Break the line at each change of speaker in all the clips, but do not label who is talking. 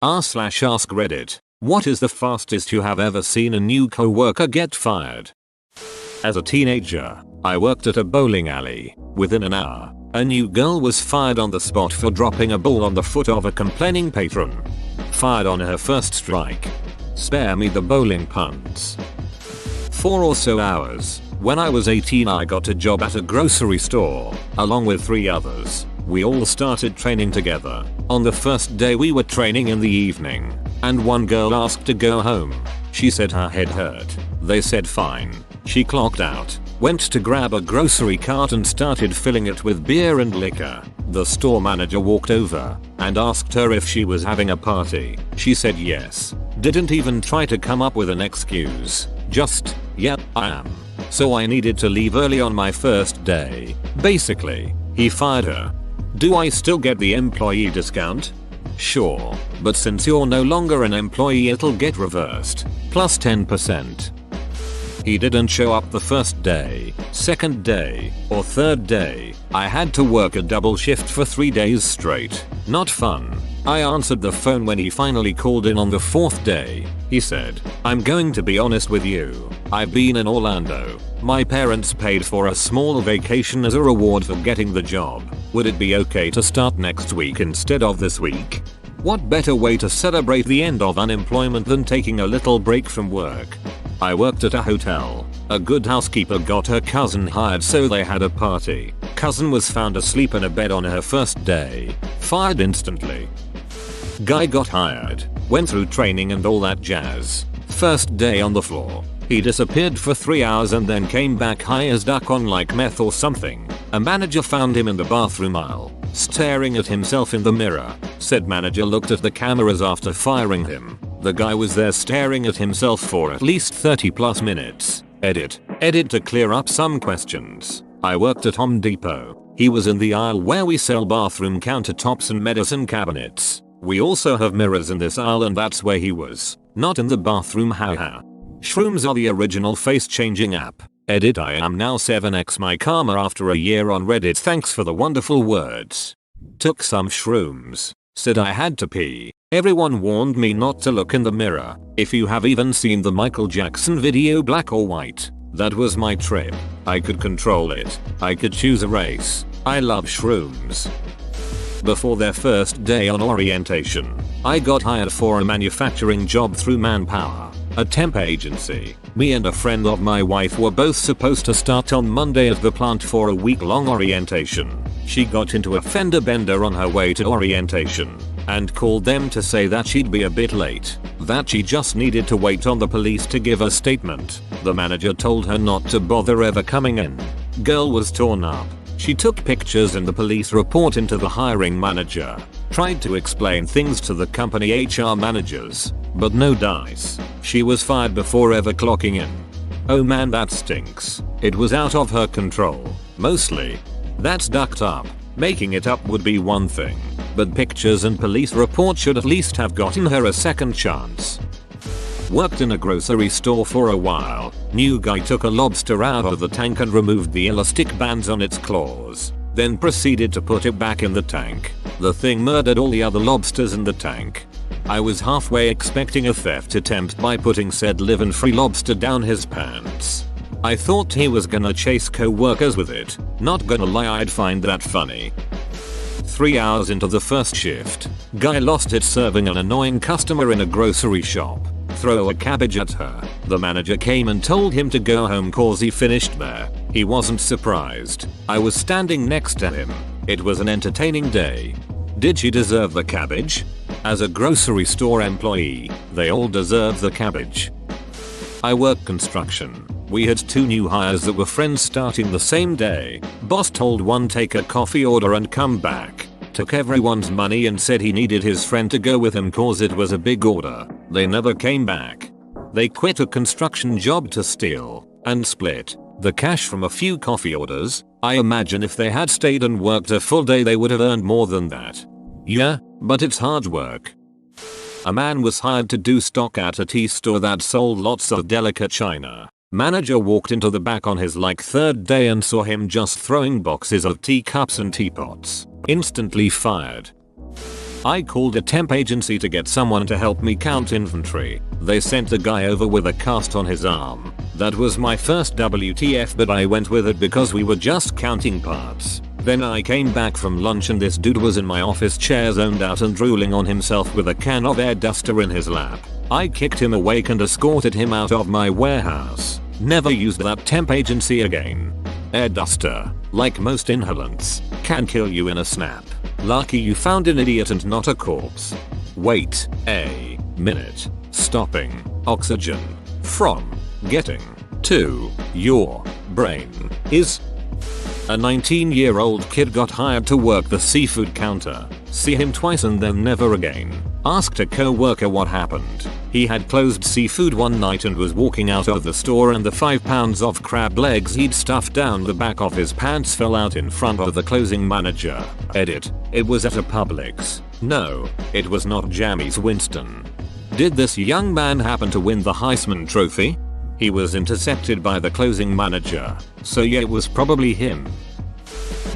r/ask Reddit. What is the fastest you have ever seen a new coworker get fired? As a teenager, I worked at a bowling alley. Within an hour, a new girl was fired on the spot for dropping a ball on the foot of a complaining patron. Fired on her first strike. Spare me the bowling puns. 4 or so hours. When I was 18, I got a job at a grocery store, along with 3 others. We all started training together. On the first day we were training in the evening, and one girl asked to go home. She said her head hurt. They said fine. She clocked out, went to grab a grocery cart and started filling it with beer and liquor. The store manager walked over and asked her if she was having a party. She said yes. Didn't even try to come up with an excuse. Just, yeah, I am. So I needed to leave early on my first day. Basically, he fired her. Do I still get the employee discount? Sure, but since you're no longer an employee it'll get reversed. Plus 10%. He didn't show up the first day, second day, or third day. I had to work a double shift for 3 days straight. Not fun. I answered the phone when he finally called in on the 4th day. He said, "I'm going to be honest with you. I've been in Orlando. My parents paid for a small vacation as a reward for getting the job. Would it be okay to start next week instead of this week?" What better way to celebrate the end of unemployment than taking a little break from work? I worked at a hotel. A good housekeeper got her cousin hired, so they had a party. Cousin was found asleep in a bed on her first day. Fired instantly. Guy got hired, went through training and all that jazz. First day on the floor. He disappeared for 3 hours and then came back high as duck on like meth or something. A manager found him in the bathroom aisle, staring at himself in the mirror. Said manager looked at the cameras after firing him. The guy was there staring at himself for at least 30 plus minutes. Edit to clear up some questions. I worked at Home Depot. He was in the aisle where we sell bathroom countertops and medicine cabinets. We also have mirrors in this aisle and that's where he was. Not in the bathroom, haha. Shrooms are the original face changing app. Edit I am now 7x my karma after a year on Reddit. Thanks for the wonderful words. Took some shrooms. Said I had to pee. Everyone warned me not to look in the mirror. If you have even seen the Michael Jackson video Black or White, that was my trip. I could control it. I could choose a race. I love shrooms. Before their first day on orientation, I got hired for a manufacturing job through Manpower, a temp agency. Me and a friend of my wife were both supposed to start on Monday at the plant for a week-long orientation. She got into a fender bender on her way to orientation and called them to say that she'd be a bit late, that she just needed to wait on the police to give a statement. The manager told her not to bother ever coming in. Girl was torn up. She took pictures and the police report into the hiring manager. Tried to explain things to the company HR managers, but no dice. She was fired before ever clocking in. Oh man, that stinks. It was out of her control. Mostly. That's ducked up. Making it up would be one thing, but pictures and police report should at least have gotten her a second chance. Worked in a grocery store for a while. New guy took a lobster out of the tank and removed the elastic bands on its claws. Then proceeded to put it back in the tank. The thing murdered all the other lobsters in the tank. I was halfway expecting a theft attempt by putting said live-in free lobster down his pants. I thought he was gonna chase co-workers with it. Not gonna lie, I'd find that funny. 3 hours into the first shift, guy lost it serving an annoying customer in a grocery shop. Throw a cabbage at her. The manager came and told him to go home cause he finished there. He wasn't surprised. I was standing next to him. It was an entertaining day. Did she deserve the cabbage? As a grocery store employee, they all deserve the cabbage. I work construction. We had 2 new hires that were friends starting the same day. Boss told one take a coffee order and come back. Took everyone's money and said he needed his friend to go with him cause it was a big order. They never came back. They quit a construction job to steal and split the cash from a few coffee orders. I imagine if they had stayed and worked a full day they would have earned more than that. Yeah, but it's hard work. A man was hired to do stock at a tea store that sold lots of delicate china. Manager walked into the back on his like 3rd day and saw him just throwing boxes of teacups and teapots. Instantly fired. I called a temp agency to get someone to help me count inventory. They sent a guy over with a cast on his arm. That was my first WTF, but I went with it because we were just counting parts. Then I came back from lunch and this dude was in my office chair zoned out and drooling on himself with a can of air duster in his lap. I kicked him awake and escorted him out of my warehouse. Never used that temp agency again. Air duster, like most inhalants, can kill you in a snap. Lucky you found an idiot and not a corpse. Wait a minute. Stopping oxygen from getting to your brain is... A 19-year-old kid got hired to work the seafood counter. See him twice and then never again. Asked a co-worker what happened. He had closed seafood one night and was walking out of the store and the 5 pounds of crab legs he'd stuffed down the back of his pants fell out in front of the closing manager. Edit. It was at a Publix. No, it was not Jammy's Winston. Did this young man happen to win the Heisman Trophy? He was intercepted by the closing manager, so yeah, it was probably him.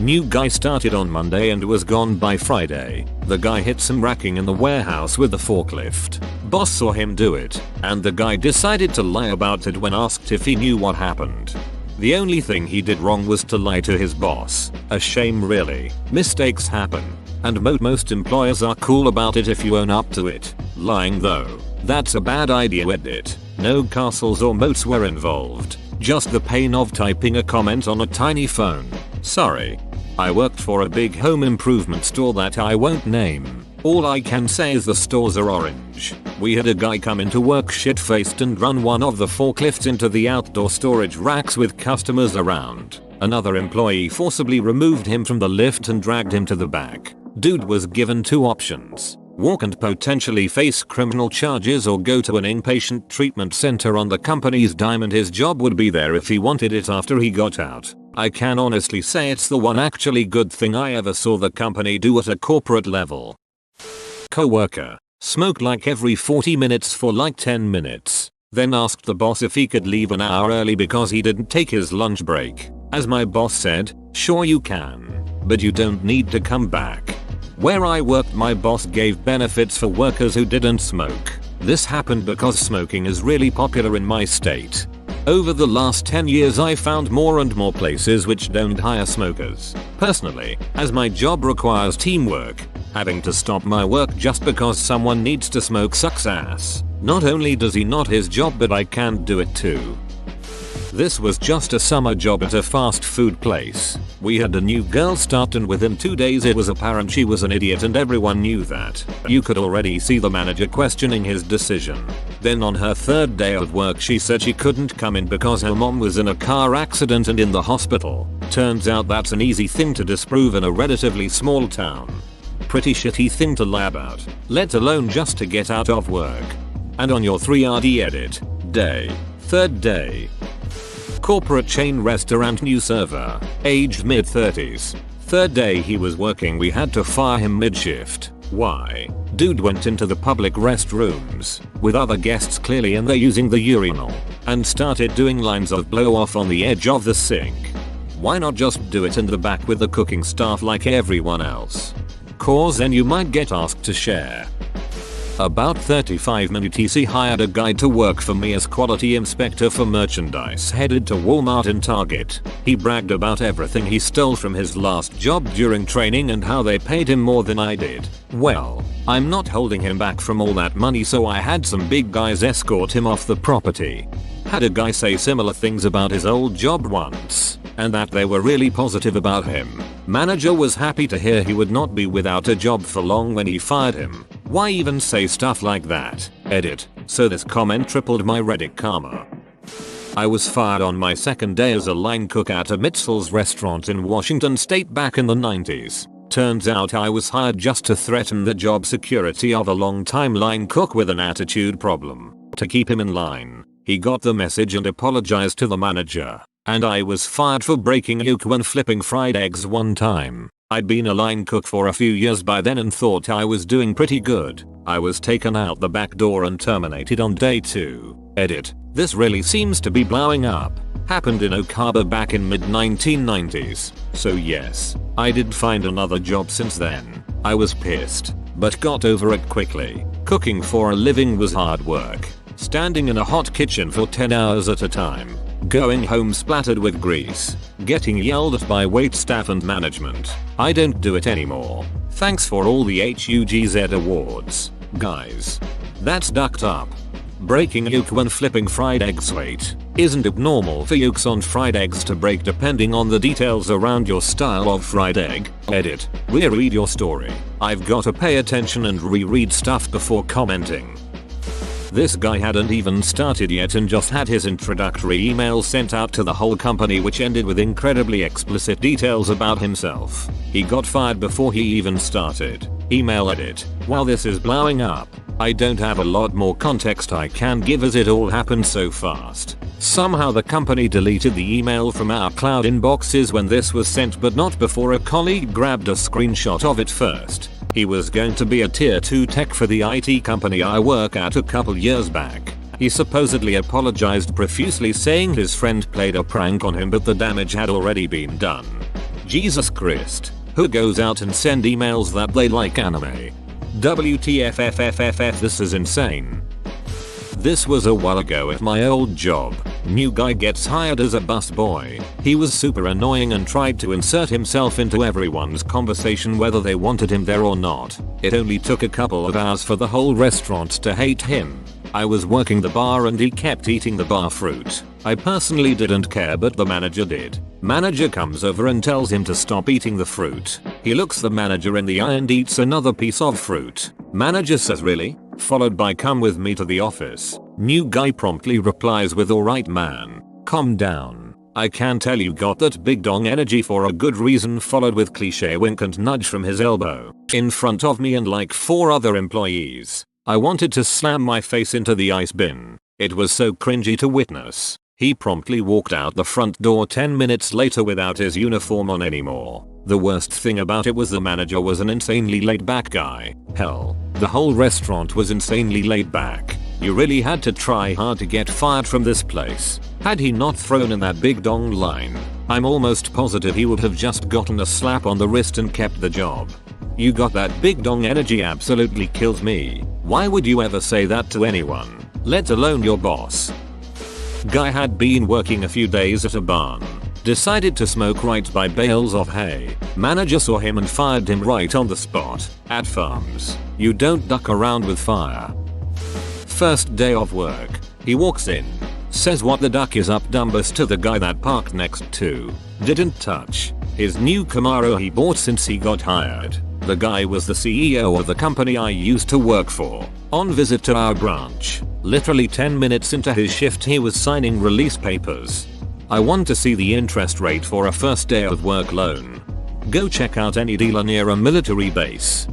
New guy started on Monday and was gone by Friday. The guy hit some racking in the warehouse with the forklift. Boss saw him do it, and the guy decided to lie about it when asked if he knew what happened. The only thing he did wrong was to lie to his boss. A shame really. Mistakes happen. And most employers are cool about it if you own up to it. Lying though, that's a bad idea. Edit. No castles or moats were involved. Just the pain of typing a comment on a tiny phone. Sorry. I worked for a big home improvement store that I won't name. All I can say is the stores are orange. We had a guy come into work shit-faced and run one of the forklifts into the outdoor storage racks with customers around. Another employee forcibly removed him from the lift and dragged him to the back. Dude was given 2 options. Walk and potentially face criminal charges or go to an inpatient treatment center on the company's dime, and his job would be there if he wanted it after he got out. I can honestly say it's the one actually good thing I ever saw the company do at a corporate level. Coworker smoked like every 40 minutes for like 10 minutes. Then asked the boss if he could leave an hour early because he didn't take his lunch break. As my boss said, sure you can, but you don't need to come back. Where I worked, my boss gave benefits for workers who didn't smoke. This happened because smoking is really popular in my state. Over the last 10 years I found more and more places which don't hire smokers. Personally, as my job requires teamwork, having to stop my work just because someone needs to smoke sucks ass. Not only does he not his job, but I can't do it too. This was just a summer job at a fast food place. We had a new girl start and within 2 days it was apparent she was an idiot and everyone knew that. You could already see the manager questioning his decision. Then on her 3rd day of work she said she couldn't come in because her mom was in a car accident and in the hospital. Turns out that's an easy thing to disprove in a relatively small town. Pretty shitty thing to lie about, let alone just to get out of work. And on your 3RD edit, day, 3rd day. Corporate chain restaurant, new server, aged mid-30s. 3rd day he was working, we had to fire him mid-shift. Why? Dude went into the public restrooms, with other guests clearly and they're using the urinal, and started doing lines of blow off on the edge of the sink. Why not just do it in the back with the cooking staff like everyone else? Cause then you might get asked to share. About 35 minutes he hired a guy to work for me as quality inspector for merchandise headed to Walmart and Target. He bragged about everything he stole from his last job during training and how they paid him more than I did. Well, I'm not holding him back from all that money, so I had some big guys escort him off the property. Had a guy say similar things about his old job once, and that they were really positive about him. Manager was happy to hear he would not be without a job for long when he fired him. Why even say stuff like that? Edit. So this comment tripled my Reddit karma. I was fired on my 2nd day as a line cook at a Mitzel's restaurant in Washington state back in the 90s. Turns out I was hired just to threaten the job security of a long-time line cook with an attitude problem. To keep him in line, he got the message and apologized to the manager. And I was fired for breaking a yoke when flipping fried eggs one time. I'd been a line cook for a few years by then and thought I was doing pretty good. I was taken out the back door and terminated on day 2. Edit. This really seems to be blowing up. Happened in Oak Harbor back in mid-1990s. So yes, I did find another job since then. I was pissed. but got over it quickly. Cooking for a living was hard work. Standing in a hot kitchen for 10 hours at a time. Going home splattered with grease. Getting yelled at by waitstaff and management. I don't do it anymore. Thanks for all the HUGZ awards, guys. That's ducked up. Breaking yolk when flipping fried eggs. Wait, isn't it normal for yolks on fried eggs to break depending on the details around your style of fried egg? Edit. Reread your story. I've gotta pay attention and reread stuff before commenting. This guy hadn't even started yet and just had his introductory email sent out to the whole company, which ended with incredibly explicit details about himself. He got fired before he even started. Email edit. While this is blowing up, I don't have a lot more context I can give as it all happened so fast. Somehow the company deleted the email from our cloud inboxes when this was sent, but not before a colleague grabbed a screenshot of it first. He was going to be a tier 2 tech for the IT company I work at a couple years back. He supposedly apologized profusely, saying his friend played a prank on him, but the damage had already been done. Jesus Christ. Who goes out and send emails that they like anime? WTFFFFF, this is insane. This was a while ago at my old job. New guy gets hired as a busboy. He was super annoying and tried to insert himself into everyone's conversation whether they wanted him there or not. It only took a couple of hours for the whole restaurant to hate him. I was working the bar and he kept eating the bar fruit. I personally didn't care, but the manager did. Manager comes over and tells him to stop eating the fruit. He looks the manager in the eye and eats another piece of fruit. Manager says, "Really?" Followed by, "Come with me to the office." New guy promptly replies with, "Alright man, calm down. I can tell you got that big dong energy for a good reason," followed with cliche wink and nudge from his elbow. In front of me and like 4 other employees. I wanted to slam my face into the ice bin. It was so cringy to witness. He promptly walked out the front door 10 minutes later without his uniform on anymore. The worst thing about it was the manager was an insanely laid back guy. Hell, the whole restaurant was insanely laid back. You really had to try hard to get fired from this place. Had he not thrown in that big dong line, I'm almost positive he would have just gotten a slap on the wrist and kept the job. "You got that big dong energy absolutely killed me." Why would you ever say that to anyone, let alone your boss? Guy had been working a few days at a barn. Decided to smoke right by bales of hay. Manager saw him and fired him right on the spot. At farms, you don't duck around with fire. First day of work, he walks in, says what the duck is up dumbest to the guy that parked next to. Didn't touch his new Camaro he bought since he got hired. The guy was the CEO of the company I used to work for. On visit to our branch. Literally 10 minutes into his shift he was signing release papers. I want to see the interest rate for a first day of work loan. Go check out any dealer near a military base.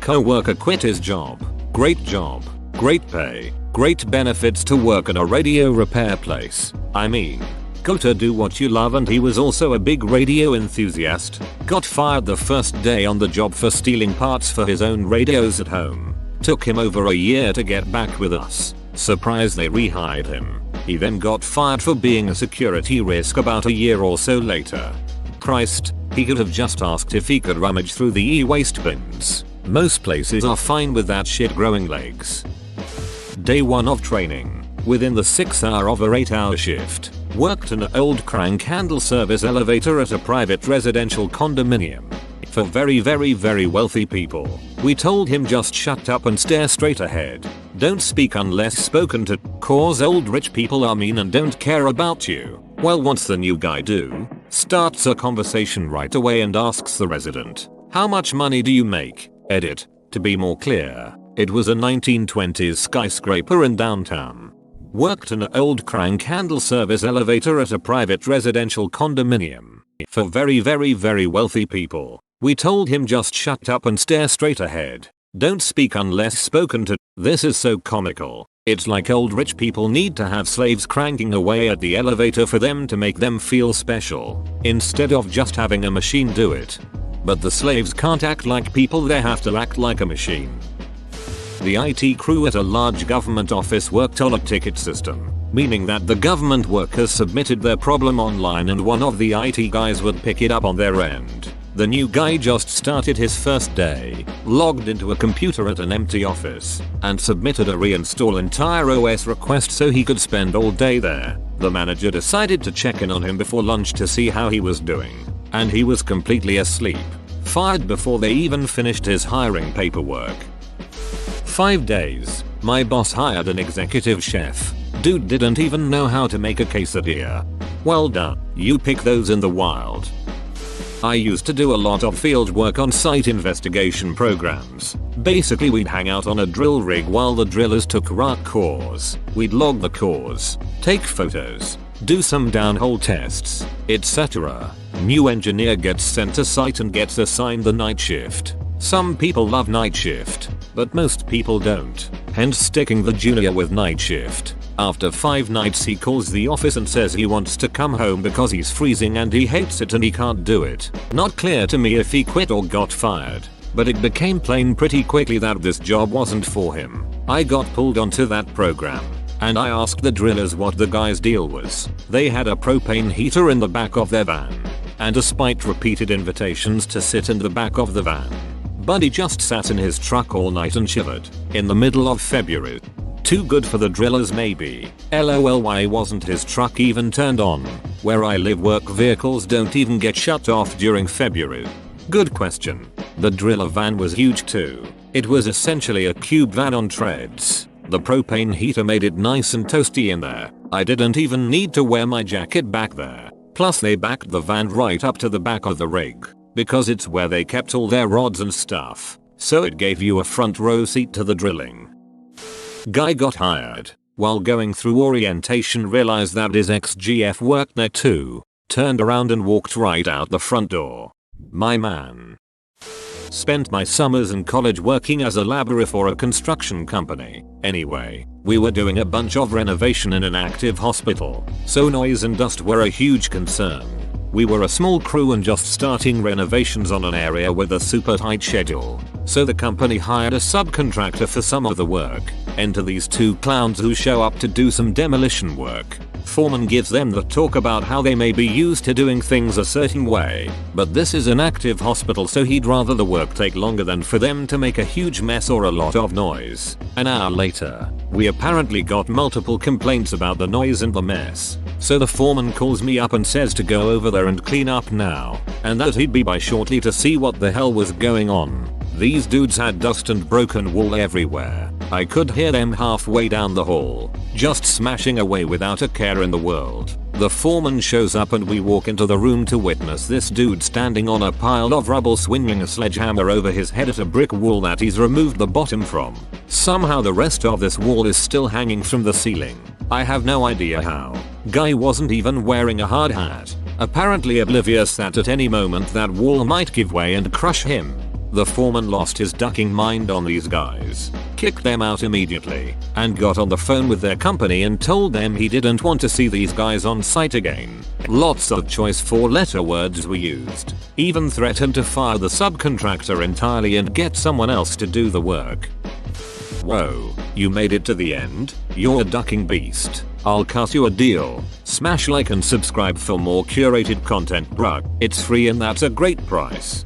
Co-worker quit his job. Great job. Great pay. Great benefits to work at a radio repair place. I mean, go to do what you love, and he was also a big radio enthusiast. Got fired the first day on the job for stealing parts for his own radios at home. Took him over a year to get back with us. Surprised they rehired him. He then got fired for being a security risk about a year or so later. Christ, he could have just asked if he could rummage through the e-waste bins. Most places are fine with that shit growing legs. Day 1 of training. Within the 6-hour of a 8-hour shift. Worked an old crank handle service elevator at a private residential condominium. For very wealthy people. We told him just shut up and stare straight ahead. Don't speak unless spoken to, cause old rich people are mean and don't care about you. Well, what's the new guy do? Starts a conversation right away and asks the resident, "How much money do you make?" Edit. To be more clear, it was a 1920s skyscraper in downtown. Worked an old crank handle service elevator at a private residential condominium. For very wealthy people. We told him just shut up and stare straight ahead. Don't speak unless spoken to. This is so comical. It's like old rich people need to have slaves cranking away at the elevator for them to make them feel special, instead of just having a machine do it. But the slaves can't act like people, they have to act like a machine. The IT crew at a large government office worked on a ticket system, meaning that the government workers submitted their problem online and one of the IT guys would pick it up on their end. The new guy just started his first day, logged into a computer at an empty office, and submitted a reinstall entire OS request so he could spend all day there. The manager decided to check in on him before lunch to see how he was doing, and he was completely asleep. Fired before they even finished his hiring paperwork. 5 days. My boss hired an executive chef. Dude didn't even know how to make a quesadilla. Well done. You pick those in the wild. I used to do a lot of field work on site investigation programs. Basically we'd hang out on a drill rig while the drillers took rock cores. We'd log the cores, take photos, do some downhole tests, etc. New engineer gets sent to site and gets assigned the night shift. Some people love night shift, but most people don't, hence sticking the junior with night shift. After 5 nights he calls the office and says he wants to come home because he's freezing and he hates it and he can't do it. Not clear to me if he quit or got fired, but it became plain pretty quickly that this job wasn't for him. I got pulled onto that program, and I asked the drillers what the guy's deal was. They had a propane heater in the back of their van, and despite repeated invitations to sit in the back of the van, Buddy just sat in his truck all night and shivered. In the middle of February. Too good for the drillers maybe. LOL, why wasn't his truck even turned on? Where I live work vehicles don't even get shut off during February. Good question. The driller van was huge too. It was essentially a cube van on treads. The propane heater made it nice and toasty in there. I didn't even need to wear my jacket back there. Plus they backed the van right up to the back of the rig, because it's where they kept all their rods and stuff. So it gave you a front row seat to the drilling. Guy got hired. While going through orientation realized that his ex-GF worked there too. Turned around and walked right out the front door. My man. Spent my summers in college working as a laborer for a construction company. Anyway, we were doing a bunch of renovation in an active hospital, so noise and dust were a huge concern. We were a small crew and just starting renovations on an area with a super tight schedule, so the company hired a subcontractor for some of the work. Enter these 2 clowns who show up to do some demolition work. Foreman gives them the talk about how they may be used to doing things a certain way, but this is an active hospital so he'd rather the work take longer than for them to make a huge mess or a lot of noise. An hour later, we apparently got multiple complaints about the noise and the mess, so the foreman calls me up and says to go over there and clean up now, and that he'd be by shortly to see what the hell was going on. These dudes had dust and broken wool everywhere. I could hear them halfway down the hall, just smashing away without a care in the world. The foreman shows up and we walk into the room to witness this dude standing on a pile of rubble swinging a sledgehammer over his head at a brick wall that he's removed the bottom from. Somehow the rest of this wall is still hanging from the ceiling. I have no idea how. Guy wasn't even wearing a hard hat, apparently oblivious that at any moment that wall might give way and crush him. The foreman lost his ducking mind on these guys, kicked them out immediately, and got on the phone with their company and told them he didn't want to see these guys on site again. Lots of choice 4-letter words were used. Even threatened to fire the subcontractor entirely and get someone else to do the work. Whoa, you made it to the end? You're a ducking beast. I'll cut you a deal. Smash like and subscribe for more curated content, bruh. It's free and that's a great price.